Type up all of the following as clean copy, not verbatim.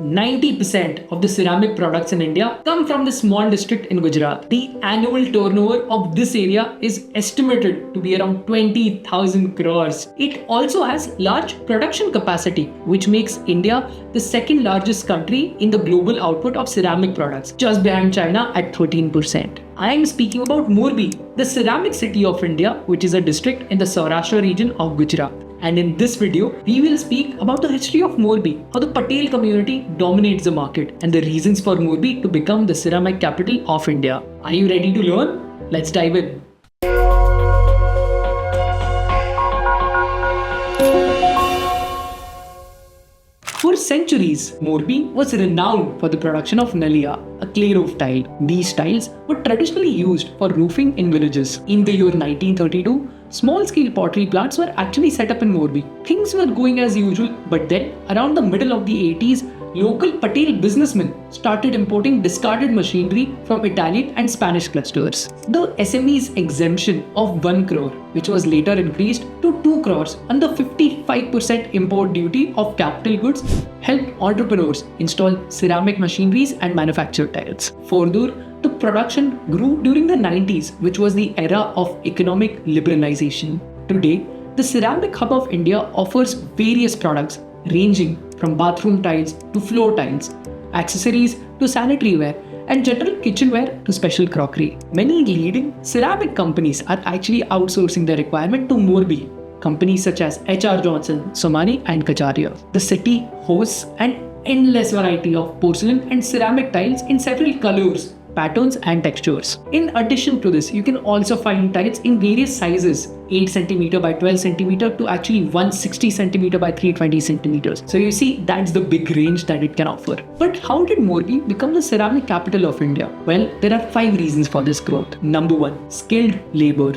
90% of the ceramic products in India come from the small district in Gujarat. The annual turnover of this area is estimated to be around 20,000 crores. It also has large production capacity, which makes India the second largest country in the global output of ceramic products, just behind China at 13%. I am speaking about Morbi, the ceramic city of India, which is a district in the Saurashtra region of Gujarat. And in this video, we will speak about the history of Morbi, how the Patel community dominates the market, and the reasons for Morbi to become the ceramic capital of India. Are you ready to learn? Let's dive in. For centuries, Morbi was renowned for the production of Nalia, a clay roof tile. These tiles were traditionally used for roofing in villages. In the year 1932, small-scale pottery plants were actually set up in Morbi. Things were going as usual, but then, around the middle of the 80s, local Patel businessmen started importing discarded machinery from Italian and Spanish clusters. The SME's exemption of 1 crore, which was later increased to 2 crores under 55% import duty of capital goods, helped entrepreneurs install ceramic machineries and manufacture tiles. Further, the production grew during the 90s, which was the era of economic liberalization. Today, the ceramic hub of India offers various products ranging from bathroom tiles to floor tiles, accessories to sanitary ware, and general kitchenware to special crockery. Many leading ceramic companies are actually outsourcing their requirement to Morbi. Companies such as HR Johnson, Somani, and Kajaria. The city hosts an endless variety of porcelain and ceramic tiles in several colors, patterns, and textures. In addition to this, you can also find tiles in various sizes, 8 cm by 12 cm to actually 160 cm by 320 cm. So you see, that's the big range that it can offer. But how did Morbi become the ceramic capital of India? Well, there are 5 reasons for this growth. Number 1, skilled labor.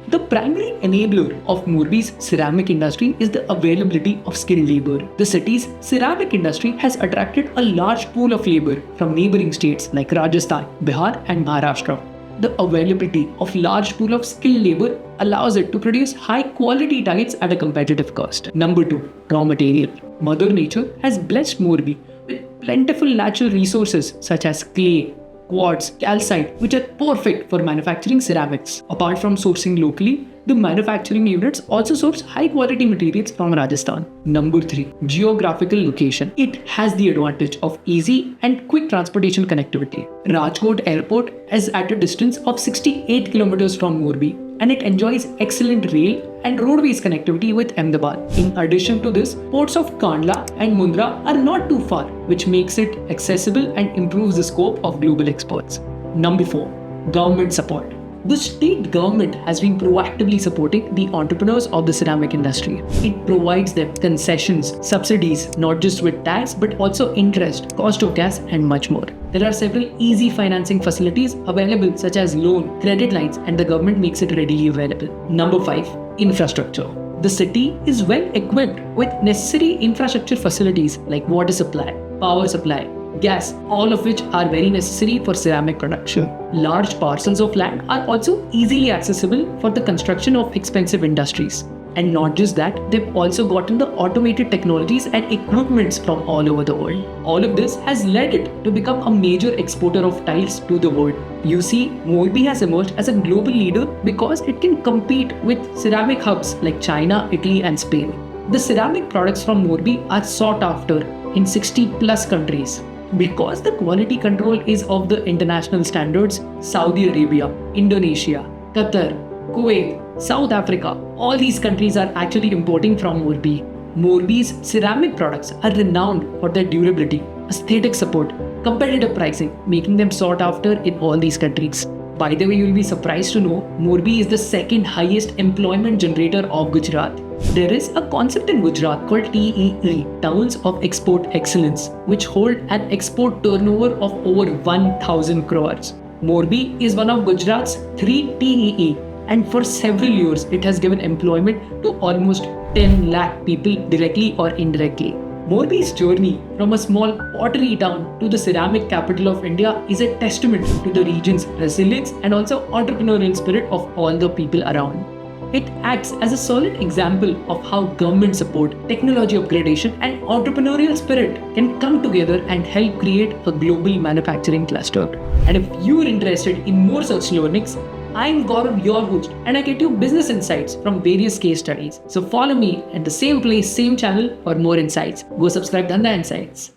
The primary enabler of Morbi's ceramic industry is the availability of skilled labor. The city's ceramic industry has attracted a large pool of labor from neighboring states like Rajasthan, Bihar, and Maharashtra. The availability of large pool of skilled labor allows it to produce high quality tiles at a competitive cost. Number 2, raw material. Mother Nature has blessed Morbi with plentiful natural resources such as clay, quartz, calcite, which are perfect for manufacturing ceramics. Apart from sourcing locally, the manufacturing units also source high quality materials from Rajasthan. Number 3, geographical location. It has the advantage of easy and quick transportation connectivity. Rajkot Airport is at a distance of 68 kilometers from Morbi, and it enjoys excellent rail and roadways connectivity with Ahmedabad. In addition to this, ports of Kandla and Mundra are not too far, which makes it accessible and improves the scope of global exports. Number 4, government support. The state government has been proactively supporting the entrepreneurs of the ceramic industry. It provides them concessions, subsidies, not just with tax but also interest, cost of gas, and much more. There are several easy financing facilities available such as loan, credit lines, and the government makes it readily available. Number 5, infrastructure. The city is well equipped with necessary infrastructure facilities like water supply, power supply, gas, all of which are very necessary for ceramic production. Large parcels of land are also easily accessible for the construction of expensive industries. And not just that, they've also gotten the automated technologies and equipments from all over the world. All of this has led it to become a major exporter of tiles to the world. You see, Morbi has emerged as a global leader because it can compete with ceramic hubs like China, Italy, and Spain. The ceramic products from Morbi are sought after in 60 plus countries. Because the quality control is of the international standards, Saudi Arabia, Indonesia, Qatar, Kuwait, South Africa, all these countries are actually importing from Morbi. Morbi's ceramic products are renowned for their durability, aesthetic support, competitive pricing, making them sought after in all these countries. By the way, you'll be surprised to know Morbi is the second highest employment generator of Gujarat. There is a concept in Gujarat called TEE, Towns of Export Excellence, which hold an export turnover of over 1,000 crores. Morbi is one of Gujarat's 3 TEE, and for several years it has given employment to almost 10 lakh people directly or indirectly. Morbi's journey from a small pottery town to the ceramic capital of India is a testament to the region's resilience and also entrepreneurial spirit of all the people around. It acts as a solid example of how government support, technology upgradation, and entrepreneurial spirit can come together and help create a global manufacturing cluster. And if you're interested in more such learnings, I'm Gaurav, your host, and I get you business insights from various case studies. So follow me at the same place, same channel for more insights. Go subscribe to Danda Insights.